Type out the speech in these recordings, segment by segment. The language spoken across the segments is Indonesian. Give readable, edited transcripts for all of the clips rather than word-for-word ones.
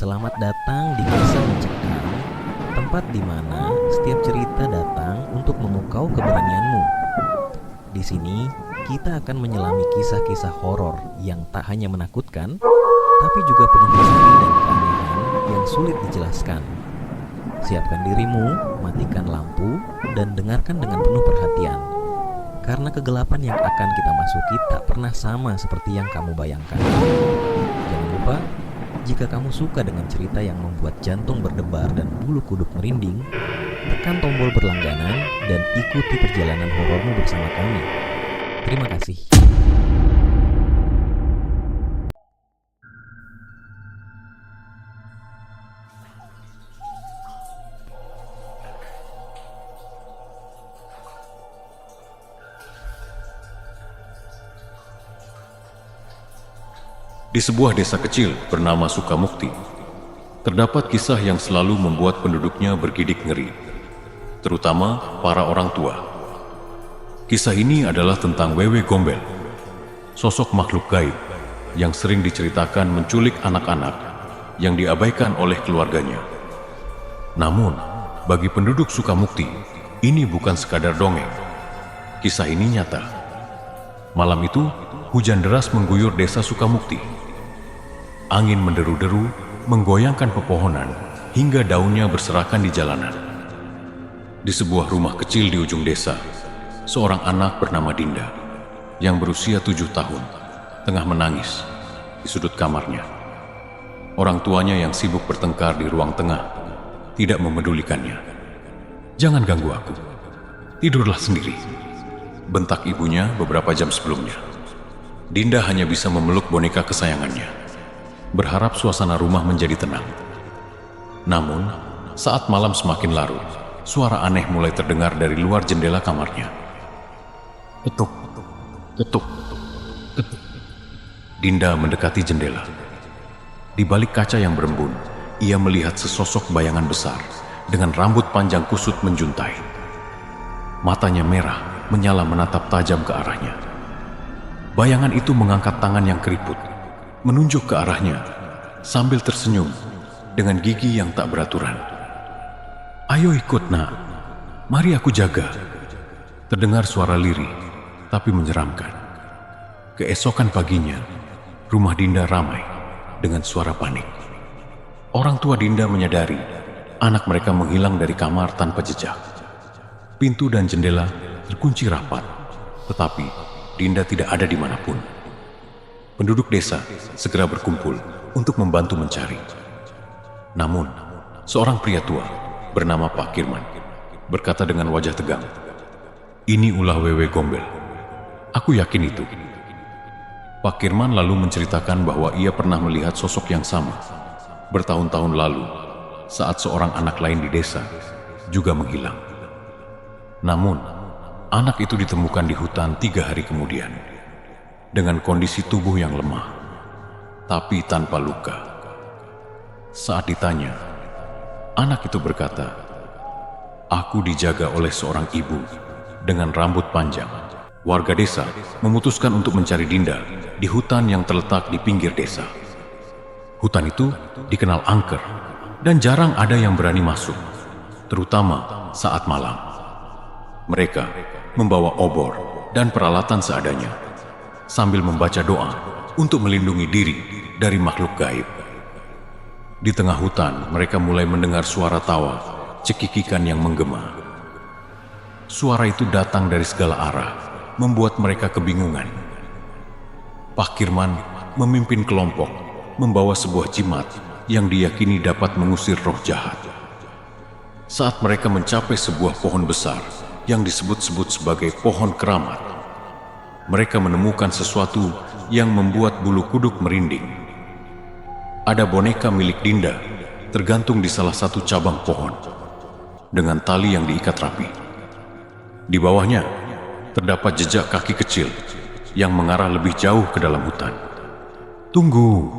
Selamat datang di Kisah Mencekam, tempat di mana setiap cerita datang untuk memukau keberanianmu. Di sini, kita akan menyelami kisah-kisah horor yang tak hanya menakutkan, tapi juga penuh misteri dan keanehan yang sulit dijelaskan. Siapkan dirimu, matikan lampu, dan dengarkan dengan penuh perhatian. Karena kegelapan yang akan kita masuki tak pernah sama seperti yang kamu bayangkan. Jangan lupa, jika kamu suka dengan cerita yang membuat jantung berdebar dan bulu kuduk merinding, tekan tombol berlangganan dan ikuti perjalanan horormu bersama kami. Terima kasih. Di sebuah desa kecil bernama Sukamukti, terdapat kisah yang selalu membuat penduduknya bergidik ngeri, terutama para orang tua. Kisah ini adalah tentang Wewe Gombel, sosok makhluk gaib yang sering diceritakan menculik anak-anak yang diabaikan oleh keluarganya. Namun, bagi penduduk Sukamukti, ini bukan sekadar dongeng. Kisah ini nyata. Malam itu, hujan deras mengguyur desa Sukamukti. Angin menderu-deru, menggoyangkan pepohonan, hingga daunnya berserakan di jalanan. Di sebuah rumah kecil di ujung desa, seorang anak bernama Dinda, yang berusia 7 tahun, tengah menangis di sudut kamarnya. Orang tuanya yang sibuk bertengkar di ruang tengah, tidak memedulikannya. "Jangan ganggu aku, tidurlah sendiri," bentak ibunya beberapa jam sebelumnya. Dinda hanya bisa memeluk boneka kesayangannya, berharap suasana rumah menjadi tenang. Namun, saat malam semakin larut, suara aneh mulai terdengar dari luar jendela kamarnya. Ketuk, ketuk, ketuk. Dinda mendekati jendela. Di balik kaca yang berembun, ia melihat sesosok bayangan besar dengan rambut panjang kusut menjuntai. Matanya merah, menyala menatap tajam ke arahnya. Bayangan itu mengangkat tangan yang keriput, menunjuk ke arahnya, sambil tersenyum dengan gigi yang tak beraturan. "Ayo ikut, nak. Mari aku jaga." Terdengar suara lirih, tapi menyeramkan. Keesokan paginya, rumah Dinda ramai dengan suara panik. Orang tua Dinda menyadari anak mereka menghilang dari kamar tanpa jejak. Pintu dan jendela terkunci rapat, tetapi Dinda tidak ada di manapun. Penduduk desa segera berkumpul untuk membantu mencari. Namun, seorang pria tua bernama Pak Kirman berkata dengan wajah tegang, "Ini ulah Wewe Gombel. Aku yakin itu." Pak Kirman lalu menceritakan bahwa ia pernah melihat sosok yang sama bertahun-tahun lalu saat seorang anak lain di desa juga menghilang. Namun, anak itu ditemukan di hutan 3 hari kemudian, dengan kondisi tubuh yang lemah, tapi tanpa luka. Saat ditanya, anak itu berkata, "Aku dijaga oleh seorang ibu dengan rambut panjang." Warga desa memutuskan untuk mencari Dinda di hutan yang terletak di pinggir desa. Hutan itu dikenal angker dan jarang ada yang berani masuk, terutama saat malam. Mereka membawa obor dan peralatan seadanya, sambil membaca doa untuk melindungi diri dari makhluk gaib. Di tengah hutan, mereka mulai mendengar suara tawa, cekikikan yang menggema. Suara itu datang dari segala arah, membuat mereka kebingungan. Pak Kirman memimpin kelompok, membawa sebuah jimat yang diyakini dapat mengusir roh jahat. Saat mereka mencapai sebuah pohon besar yang disebut-sebut sebagai pohon keramat, mereka menemukan sesuatu yang membuat bulu kuduk merinding. Ada boneka milik Dinda tergantung di salah satu cabang pohon dengan tali yang diikat rapi. Di bawahnya terdapat jejak kaki kecil yang mengarah lebih jauh ke dalam hutan. "Tunggu,"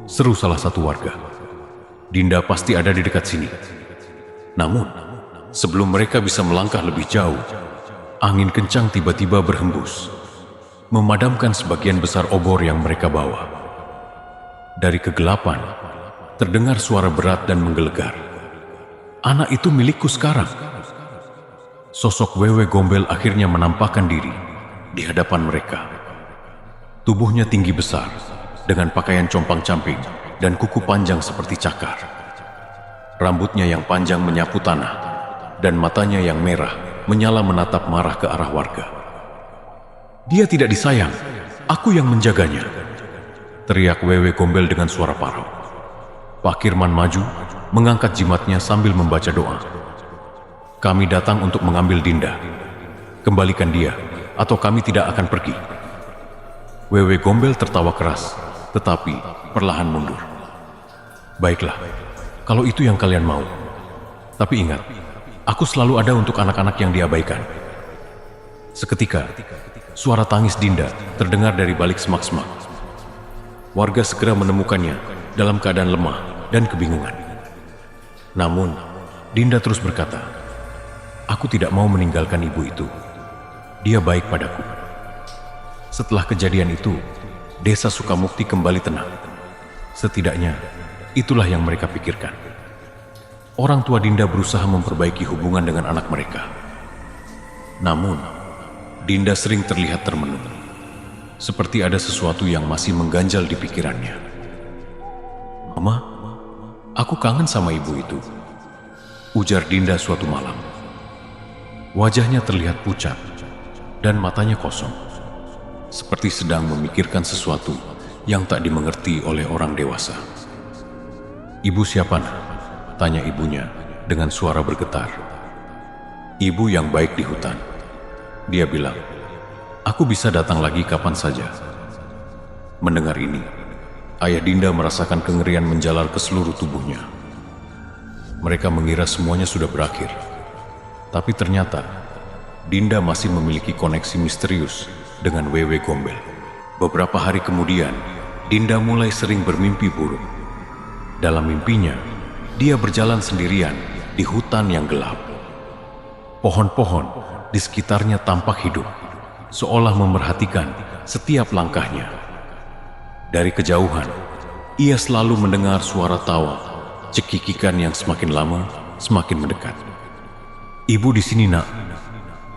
seru salah satu warga. "Dinda pasti ada di dekat sini." Namun, sebelum mereka bisa melangkah lebih jauh, angin kencang tiba-tiba berhembus, memadamkan sebagian besar obor yang mereka bawa. Dari kegelapan, terdengar suara berat dan menggelegar. Anak itu milikku sekarang. Sosok Wewe Gombel akhirnya menampakkan diri di hadapan mereka. Tubuhnya tinggi besar, dengan pakaian compang-camping dan kuku panjang seperti cakar. Rambutnya yang panjang menyapu tanah, dan matanya yang merah menyala menatap marah ke arah warga. "Dia tidak disayang, aku yang menjaganya," teriak Wewe Gombel dengan suara parau. Pak Kirman maju, mengangkat jimatnya sambil membaca doa. "Kami datang untuk mengambil Dinda. Kembalikan dia, atau kami tidak akan pergi." Wewe Gombel tertawa keras, tetapi perlahan mundur. "Baiklah, kalau itu yang kalian mau. Tapi ingat, aku selalu ada untuk anak-anak yang diabaikan." Seketika, suara tangis Dinda terdengar dari balik semak-semak. Warga segera menemukannya dalam keadaan lemah dan kebingungan. Namun, Dinda terus berkata, "Aku tidak mau meninggalkan ibu itu. Dia baik padaku." Setelah kejadian itu, desa Sukamukti kembali tenang. Setidaknya, itulah yang mereka pikirkan. Orang tua Dinda berusaha memperbaiki hubungan dengan anak mereka. Namun, Dinda sering terlihat termenung, seperti ada sesuatu yang masih mengganjal di pikirannya. "Mama, aku kangen sama ibu itu," ujar Dinda suatu malam. Wajahnya terlihat pucat dan matanya kosong, seperti sedang memikirkan sesuatu yang tak dimengerti oleh orang dewasa. "Ibu siapa, nak?" tanya ibunya dengan suara bergetar. "Ibu yang baik di hutan," dia bilang. "Aku bisa datang lagi kapan saja." Mendengar ini, ayah Dinda merasakan kengerian menjalar ke seluruh tubuhnya. Mereka mengira semuanya sudah berakhir. Tapi ternyata, Dinda masih memiliki koneksi misterius dengan Wewe Gombel. Beberapa hari kemudian, Dinda mulai sering bermimpi buruk. Dalam mimpinya, dia berjalan sendirian di hutan yang gelap. Pohon-pohon di sekitarnya tampak hidup, seolah memerhatikan setiap langkahnya. Dari kejauhan, ia selalu mendengar suara tawa, cekikikan yang semakin lama semakin mendekat. "Ibu di sini, nak.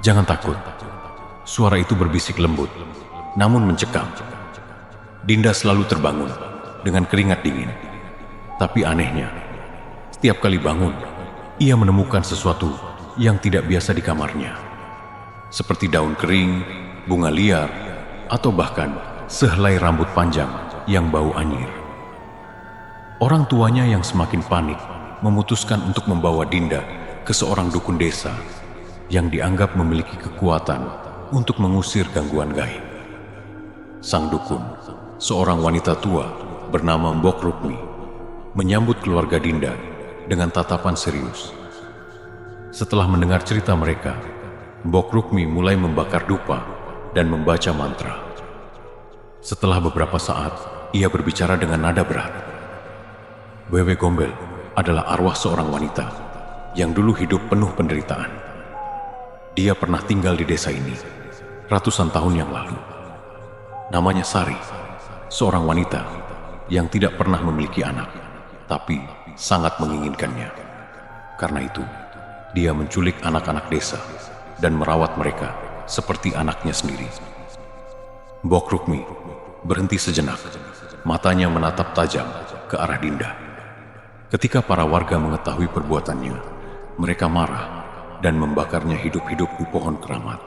Jangan takut." Suara itu berbisik lembut, namun mencekam. Dinda selalu terbangun dengan keringat dingin. Tapi anehnya, setiap kali bangun, ia menemukan sesuatu yang tidak biasa di kamarnya. Seperti daun kering, bunga liar, atau bahkan sehelai rambut panjang yang bau anyir. Orang tuanya yang semakin panik memutuskan untuk membawa Dinda ke seorang dukun desa yang dianggap memiliki kekuatan untuk mengusir gangguan gaib. Sang dukun, seorang wanita tua bernama Mbok Rukmi, menyambut keluarga Dinda dengan tatapan serius. Setelah mendengar cerita mereka, Mbok Rukmi mulai membakar dupa dan membaca mantra. Setelah beberapa saat, ia berbicara dengan nada berat. "Wewe Gombel adalah arwah seorang wanita yang dulu hidup penuh penderitaan. Dia pernah tinggal di desa ini ratusan tahun yang lalu. Namanya Sari, seorang wanita yang tidak pernah memiliki anak, tapi sangat menginginkannya. Karena itu, dia menculik anak-anak desa dan merawat mereka seperti anaknya sendiri." Mbok Rukmi berhenti sejenak, matanya menatap tajam ke arah Dinda. Ketika para warga mengetahui perbuatannya, mereka marah dan membakarnya hidup-hidup di pohon keramat.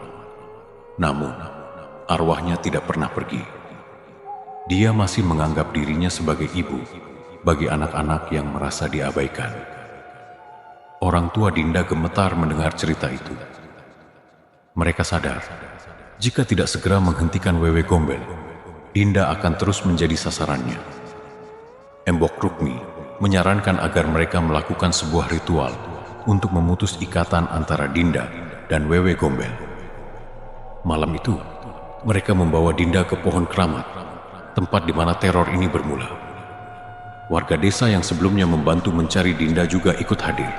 Namun, arwahnya tidak pernah pergi. Dia masih menganggap dirinya sebagai ibu bagi anak-anak yang merasa diabaikan. Orang tua Dinda gemetar mendengar cerita itu. Mereka sadar, jika tidak segera menghentikan Wewe Gombel, Dinda akan terus menjadi sasarannya. Mbok Rukmi menyarankan agar mereka melakukan sebuah ritual untuk memutus ikatan antara Dinda dan Wewe Gombel. Malam itu, mereka membawa Dinda ke pohon keramat, tempat di mana teror ini bermula. Warga desa yang sebelumnya membantu mencari Dinda juga ikut hadir,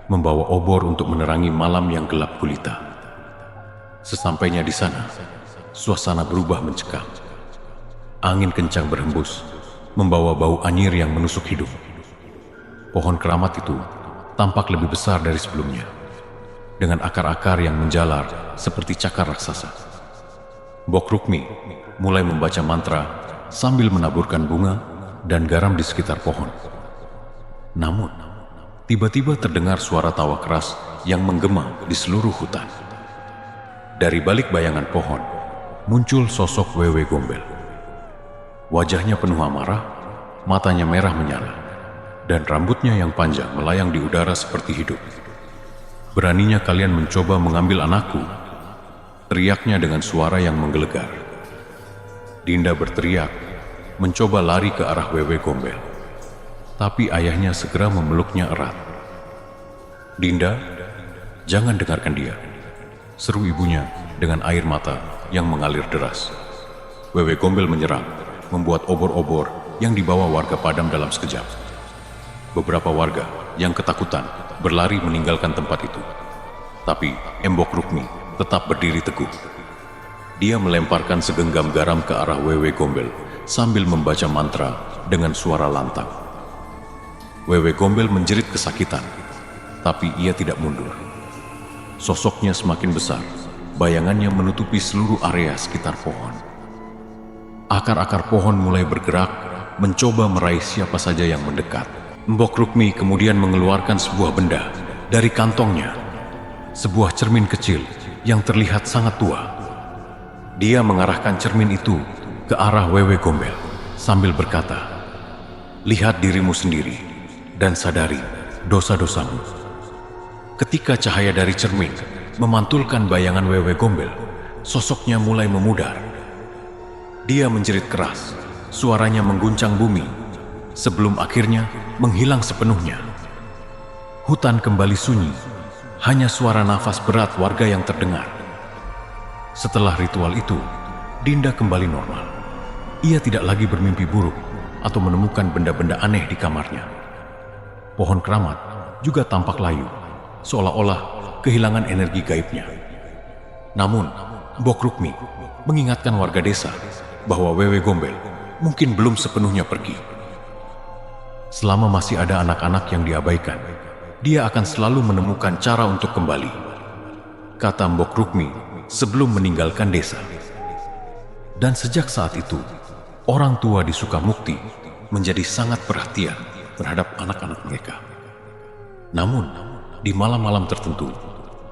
membawa obor untuk menerangi malam yang gelap gulita. Sesampainya di sana, suasana berubah mencekam. Angin kencang berhembus, membawa bau anyir yang menusuk hidung. Pohon keramat itu tampak lebih besar dari sebelumnya, dengan akar-akar yang menjalar seperti cakar raksasa. Mbok Rukmi mulai membaca mantra sambil menaburkan bunga dan garam di sekitar pohon. Namun, tiba-tiba terdengar suara tawa keras yang menggema di seluruh hutan. Dari balik bayangan pohon, muncul sosok Wewe Gombel. Wajahnya penuh amarah, matanya merah menyala, dan rambutnya yang panjang melayang di udara seperti hidup. "Beraninya kalian mencoba mengambil anakku?" teriaknya dengan suara yang menggelegar. Dinda berteriak, mencoba lari ke arah Wewe Gombel. Tapi ayahnya segera memeluknya erat. "Dinda, jangan dengarkan dia," seru ibunya dengan air mata yang mengalir deras. Wewe Gombel menyerang, membuat obor-obor yang dibawa warga padam dalam sekejap. Beberapa warga yang ketakutan berlari meninggalkan tempat itu. Tapi Mbok Rukmi tetap berdiri teguh. Dia melemparkan segenggam garam ke arah Wewe Gombel sambil membaca mantra dengan suara lantang. Wewe Gombel menjerit kesakitan, tapi ia tidak mundur. Sosoknya semakin besar, bayangannya menutupi seluruh area sekitar pohon. Akar-akar pohon mulai bergerak, mencoba meraih siapa saja yang mendekat. Mbok Rukmi kemudian mengeluarkan sebuah benda dari kantongnya, sebuah cermin kecil yang terlihat sangat tua. Dia mengarahkan cermin itu ke arah Wewe Gombel sambil berkata, "Lihat dirimu sendiri dan sadari dosa-dosamu." Ketika cahaya dari cermin memantulkan bayangan Wewe Gombel, sosoknya mulai memudar. Dia menjerit keras, suaranya mengguncang bumi, sebelum akhirnya menghilang sepenuhnya. Hutan kembali sunyi, hanya suara nafas berat warga yang terdengar. Setelah ritual itu, Dinda kembali normal. Ia tidak lagi bermimpi buruk atau menemukan benda-benda aneh di kamarnya. Pohon keramat juga tampak layu, seolah-olah kehilangan energi gaibnya. Namun, Mbok Rukmi mengingatkan warga desa bahwa Wewe Gombel mungkin belum sepenuhnya pergi. Selama masih ada anak-anak yang diabaikan, dia akan selalu menemukan cara untuk kembali, kata Mbok Rukmi sebelum meninggalkan desa. Dan sejak saat itu, orang tua di Sukamukti menjadi sangat perhatian terhadap anak-anak mereka. Namun, di malam-malam tertentu,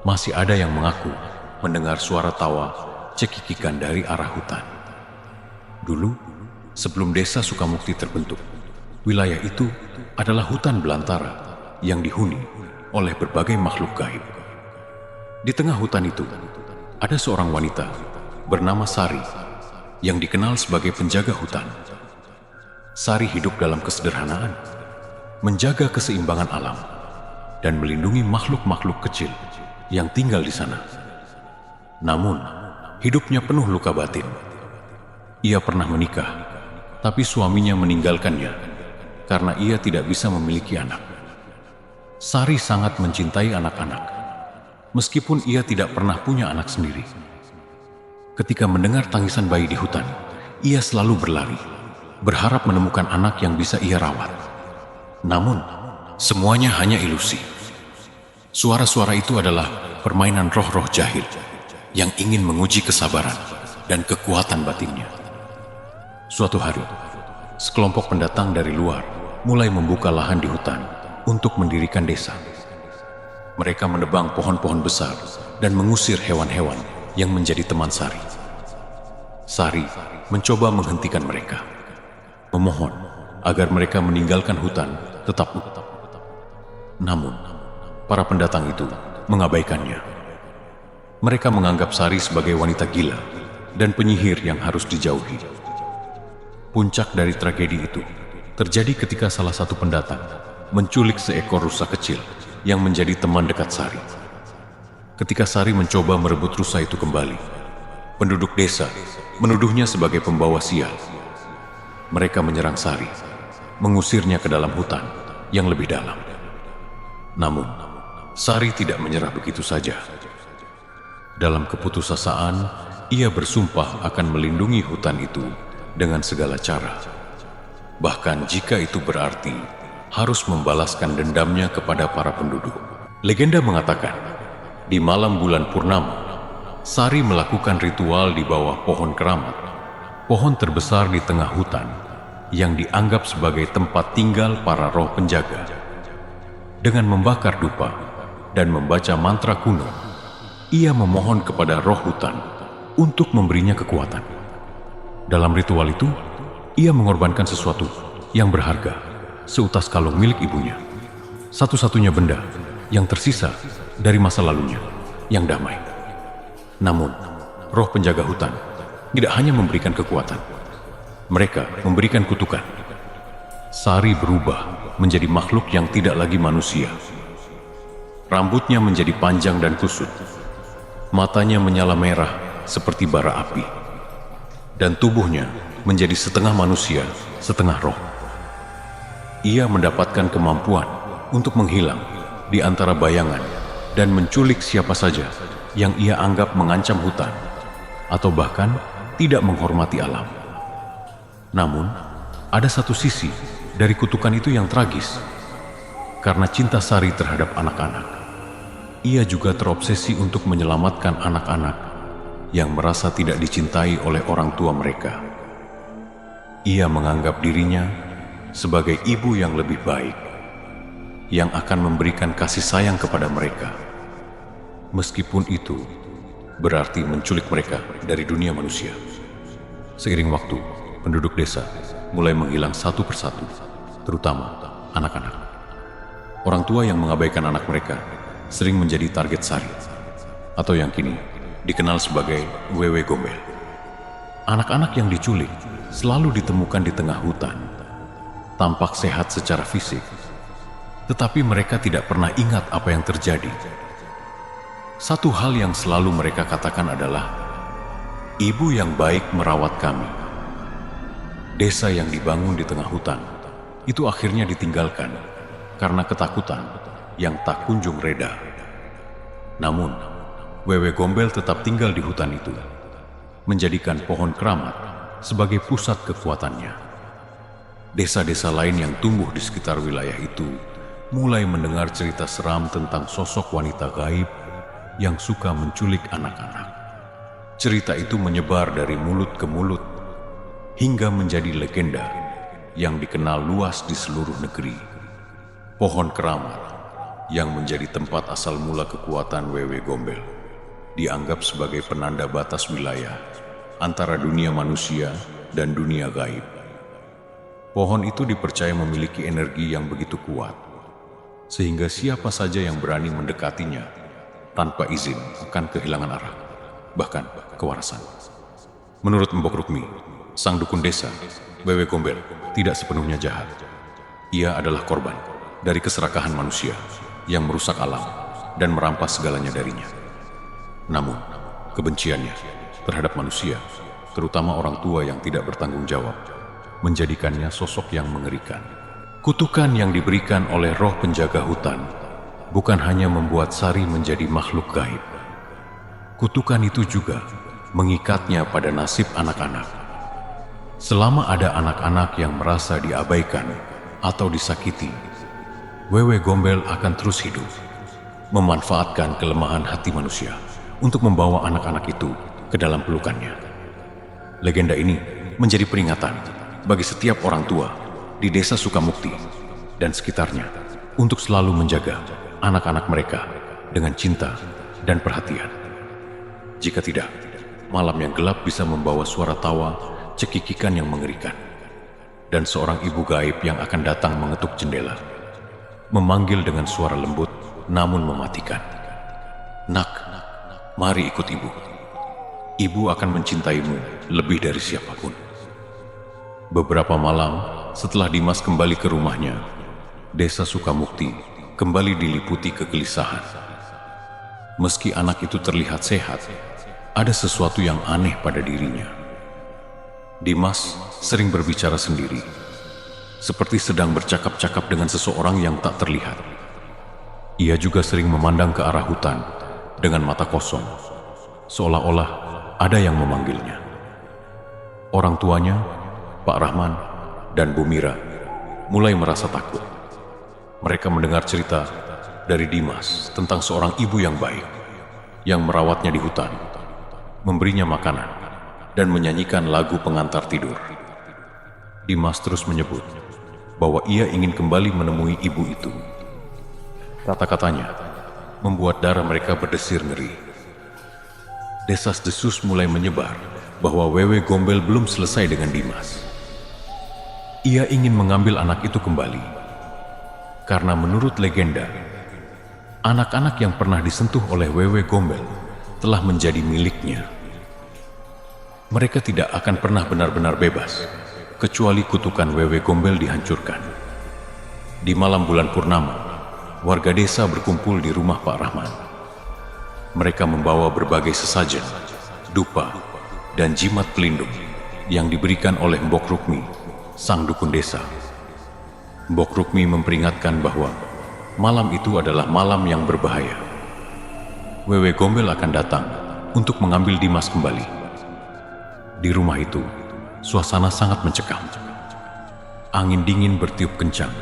masih ada yang mengaku mendengar suara tawa cekikikan dari arah hutan. Dulu, sebelum desa Sukamukti terbentuk, wilayah itu adalah hutan belantara yang dihuni oleh berbagai makhluk gaib. Di tengah hutan itu, ada seorang wanita bernama Sari yang dikenal sebagai penjaga hutan. Sari hidup dalam kesederhanaan, menjaga keseimbangan alam, dan melindungi makhluk-makhluk kecil yang tinggal di sana. Namun, hidupnya penuh luka batin. Ia pernah menikah, tapi suaminya meninggalkannya karena ia tidak bisa memiliki anak. Sari sangat mencintai anak-anak, meskipun ia tidak pernah punya anak sendiri. Ketika mendengar tangisan bayi di hutan, ia selalu berlari, berharap menemukan anak yang bisa ia rawat. Namun, semuanya hanya ilusi. Suara-suara itu adalah permainan roh-roh jahil yang ingin menguji kesabaran dan kekuatan batinnya. Suatu hari, sekelompok pendatang dari luar mulai membuka lahan di hutan untuk mendirikan desa. Mereka menebang pohon-pohon besar dan mengusir hewan-hewan yang menjadi teman Sari. Sari mencoba menghentikan mereka, memohon agar mereka meninggalkan hutan tetap. Namun, para pendatang itu mengabaikannya. Mereka menganggap Sari sebagai wanita gila dan penyihir yang harus dijauhi. Puncak dari tragedi itu terjadi ketika salah satu pendatang menculik seekor rusa kecil yang menjadi teman dekat Sari. Ketika Sari mencoba merebut rusa itu kembali, penduduk desa menuduhnya sebagai pembawa sial. Mereka menyerang Sari, mengusirnya ke dalam hutan yang lebih dalam. Namun, Sari tidak menyerah begitu saja. Dalam keputusasaan, ia bersumpah akan melindungi hutan itu dengan segala cara. Bahkan jika itu berarti harus membalaskan dendamnya kepada para penduduk. Legenda mengatakan, di malam bulan purnama, Sari melakukan ritual di bawah pohon keramat, pohon terbesar di tengah hutan, yang dianggap sebagai tempat tinggal para roh penjaga. Dengan membakar dupa dan membaca mantra kuno, ia memohon kepada roh hutan untuk memberinya kekuatan. Dalam ritual itu, ia mengorbankan sesuatu yang berharga, seutas kalung milik ibunya, satu-satunya benda yang tersisa dari masa lalunya yang damai. Namun, roh penjaga hutan tidak hanya memberikan kekuatan, mereka memberikan kutukan. Sari berubah menjadi makhluk yang tidak lagi manusia. Rambutnya menjadi panjang dan kusut, matanya menyala merah seperti bara api, dan tubuhnya menjadi setengah manusia, setengah roh. Ia mendapatkan kemampuan untuk menghilang di antara bayangan dan menculik siapa saja yang ia anggap mengancam hutan atau bahkan tidak menghormati alam. Namun, ada satu sisi dari kutukan itu yang tragis. Karena cinta Sari terhadap anak-anak, ia juga terobsesi untuk menyelamatkan anak-anak yang merasa tidak dicintai oleh orang tua mereka. Ia menganggap dirinya sebagai ibu yang lebih baik, yang akan memberikan kasih sayang kepada mereka. Meskipun itu berarti menculik mereka dari dunia manusia. Seiring waktu, penduduk desa mulai menghilang satu persatu, terutama anak-anak. Orang tua yang mengabaikan anak mereka sering menjadi target Sari, atau yang kini dikenal sebagai Wewe Gombel. Anak-anak yang diculik selalu ditemukan di tengah hutan, tampak sehat secara fisik, tetapi mereka tidak pernah ingat apa yang terjadi. Satu hal yang selalu mereka katakan adalah, "Ibu yang baik merawat kami." Desa yang dibangun di tengah hutan itu akhirnya ditinggalkan karena ketakutan yang tak kunjung reda. Namun, Wewe Gombel tetap tinggal di hutan itu, menjadikan pohon keramat sebagai pusat kekuatannya. Desa-desa lain yang tumbuh di sekitar wilayah itu mulai mendengar cerita seram tentang sosok wanita gaib yang suka menculik anak-anak. Cerita itu menyebar dari mulut ke mulut hingga menjadi legenda yang dikenal luas di seluruh negeri. Pohon keramat yang menjadi tempat asal mula kekuatan Wewe Gombel dianggap sebagai penanda batas wilayah antara dunia manusia dan dunia gaib. Pohon itu dipercaya memiliki energi yang begitu kuat, sehingga siapa saja yang berani mendekatinya tanpa izin akan kehilangan arah, bahkan kewarasan. Menurut Mbok Rukmi, sang dukun desa, Wewe Gombel tidak sepenuhnya jahat. Ia adalah korban dari keserakahan manusia yang merusak alam dan merampas segalanya darinya. Namun, kebenciannya terhadap manusia, terutama orang tua yang tidak bertanggung jawab, menjadikannya sosok yang mengerikan. Kutukan yang diberikan oleh roh penjaga hutan bukan hanya membuat Sari menjadi makhluk gaib. Kutukan itu juga mengikatnya pada nasib anak-anak. Selama ada anak-anak yang merasa diabaikan atau disakiti, Wewe Gombel akan terus hidup, memanfaatkan kelemahan hati manusia untuk membawa anak-anak itu ke dalam pelukannya. Legenda ini menjadi peringatan bagi setiap orang tua di desa Sukamukti dan sekitarnya untuk selalu menjaga anak-anak mereka dengan cinta dan perhatian. Jika tidak, malam yang gelap bisa membawa suara tawa, cekikikan yang mengerikan, dan seorang ibu gaib yang akan datang mengetuk jendela, memanggil dengan suara lembut namun mematikan. "Nak, mari ikut ibu. Ibu akan mencintaimu lebih dari siapapun." Beberapa malam setelah Dimas kembali ke rumahnya, desa Sukamukti kembali diliputi kegelisahan. Meski anak itu terlihat sehat, ada sesuatu yang aneh pada dirinya. Dimas sering berbicara sendiri, seperti sedang bercakap-cakap dengan seseorang yang tak terlihat. Ia juga sering memandang ke arah hutan dengan mata kosong, seolah-olah ada yang memanggilnya. Orang tuanya, Pak Rahman dan Bu Mira, mulai merasa takut. Mereka mendengar cerita dari Dimas tentang seorang ibu yang baik, yang merawatnya di hutan, memberinya makanan, dan menyanyikan lagu pengantar tidur. Dimas terus menyebut bahwa ia ingin kembali menemui ibu itu. Kata-katanya membuat darah mereka berdesir ngeri. Desas-desus mulai menyebar bahwa Wewe Gombel belum selesai dengan Dimas. Ia ingin mengambil anak itu kembali, karena menurut legenda, anak-anak yang pernah disentuh oleh Wewe Gombel telah menjadi miliknya. Mereka tidak akan pernah benar-benar bebas, kecuali kutukan Wewe Gombel dihancurkan. Di malam bulan purnama, warga desa berkumpul di rumah Pak Rahman. Mereka membawa berbagai sesajen, dupa, dan jimat pelindung yang diberikan oleh Mbok Rukmi, sang dukun desa. Mbok Rukmi memperingatkan bahwa malam itu adalah malam yang berbahaya. Wewe Gombel akan datang untuk mengambil Dimas kembali. Di rumah itu, suasana sangat mencekam. Angin dingin bertiup kencang,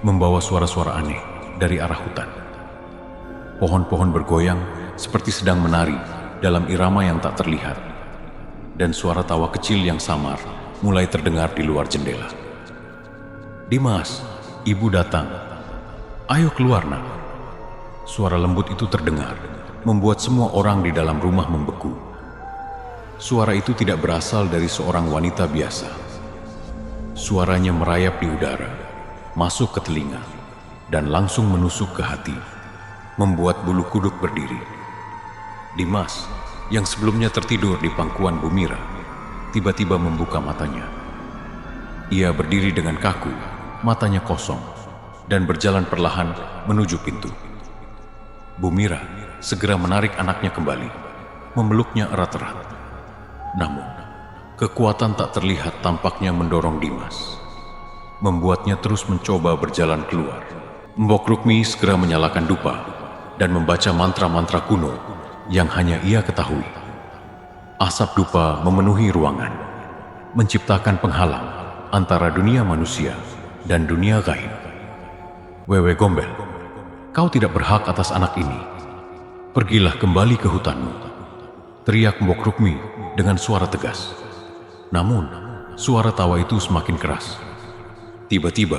membawa suara-suara aneh dari arah hutan. Pohon-pohon bergoyang seperti sedang menari dalam irama yang tak terlihat, dan suara tawa kecil yang samar mulai terdengar di luar jendela. "Dimas, ibu datang. Ayo keluar, nak." Suara lembut itu terdengar, membuat semua orang di dalam rumah membeku. Suara itu tidak berasal dari seorang wanita biasa. Suaranya merayap di udara, masuk ke telinga, dan langsung menusuk ke hati, membuat bulu kuduk berdiri. Dimas, yang sebelumnya tertidur di pangkuan Bumira, tiba-tiba membuka matanya. Ia berdiri dengan kaku, matanya kosong, dan berjalan perlahan menuju pintu. Bumira segera menarik anaknya kembali, memeluknya erat-erat. Namun, kekuatan tak terlihat tampaknya mendorong Dimas, membuatnya terus mencoba berjalan keluar. Mbok Rukmi segera menyalakan dupa dan membaca mantra-mantra kuno yang hanya ia ketahui. Asap dupa memenuhi ruangan, menciptakan penghalang antara dunia manusia dan dunia gaib. "Wewe Gombel, kau tidak berhak atas anak ini. Pergilah kembali ke hutanmu," teriak Mbok Rukmi dengan suara tegas. Namun, suara tawa itu semakin keras. Tiba-tiba,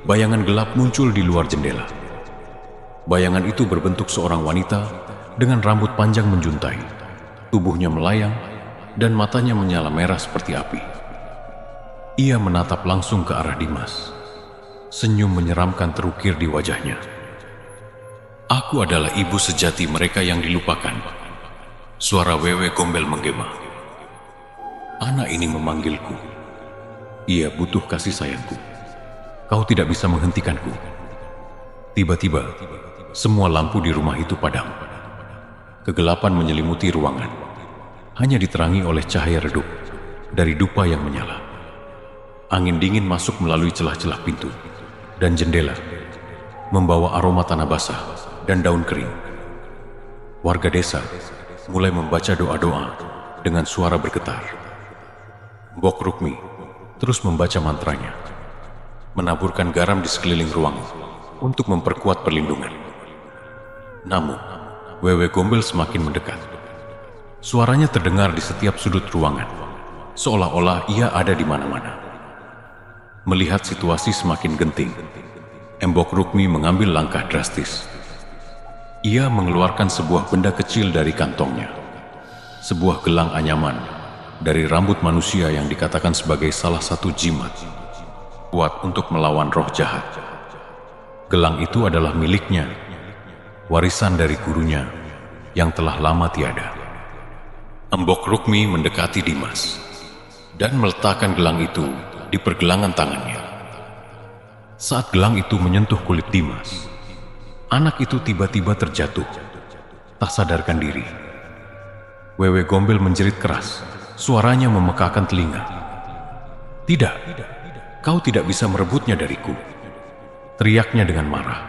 bayangan gelap muncul di luar jendela. Bayangan itu berbentuk seorang wanita dengan rambut panjang menjuntai, tubuhnya melayang, dan matanya menyala merah seperti api. Ia menatap langsung ke arah Dimas. Senyum menyeramkan terukir di wajahnya. "Aku adalah ibu sejati mereka yang dilupakan," suara Wewe Gombel menggema. "Anak ini memanggilku. Ia butuh kasih sayangku. Kau tidak bisa menghentikanku." Tiba-tiba, semua lampu di rumah itu padam. Kegelapan menyelimuti ruangan, hanya diterangi oleh cahaya redup dari dupa yang menyala. Angin dingin masuk melalui celah-celah pintu dan jendela, membawa aroma tanah basah dan daun kering. Warga desa mulai membaca doa-doa dengan suara bergetar. Mbok Rukmi terus membaca mantranya, menaburkan garam di sekeliling ruang untuk memperkuat perlindungan. Namun, Wewe Gombel semakin mendekat. Suaranya terdengar di setiap sudut ruangan, seolah-olah ia ada di mana-mana. Melihat situasi semakin genting, Mbok Rukmi mengambil langkah drastis. Ia mengeluarkan sebuah benda kecil dari kantongnya, sebuah gelang anyaman dari rambut manusia yang dikatakan sebagai salah satu jimat kuat untuk melawan roh jahat. Gelang itu adalah miliknya, warisan dari gurunya yang telah lama tiada. Mbok Rukmi mendekati Dimas dan meletakkan gelang itu di pergelangan tangannya. Saat gelang itu menyentuh kulit Dimas, anak itu tiba-tiba terjatuh, tak sadarkan diri. Wewe Gombel menjerit keras, suaranya memekakkan telinga. "Tidak, kau tidak bisa merebutnya dariku," teriaknya dengan marah.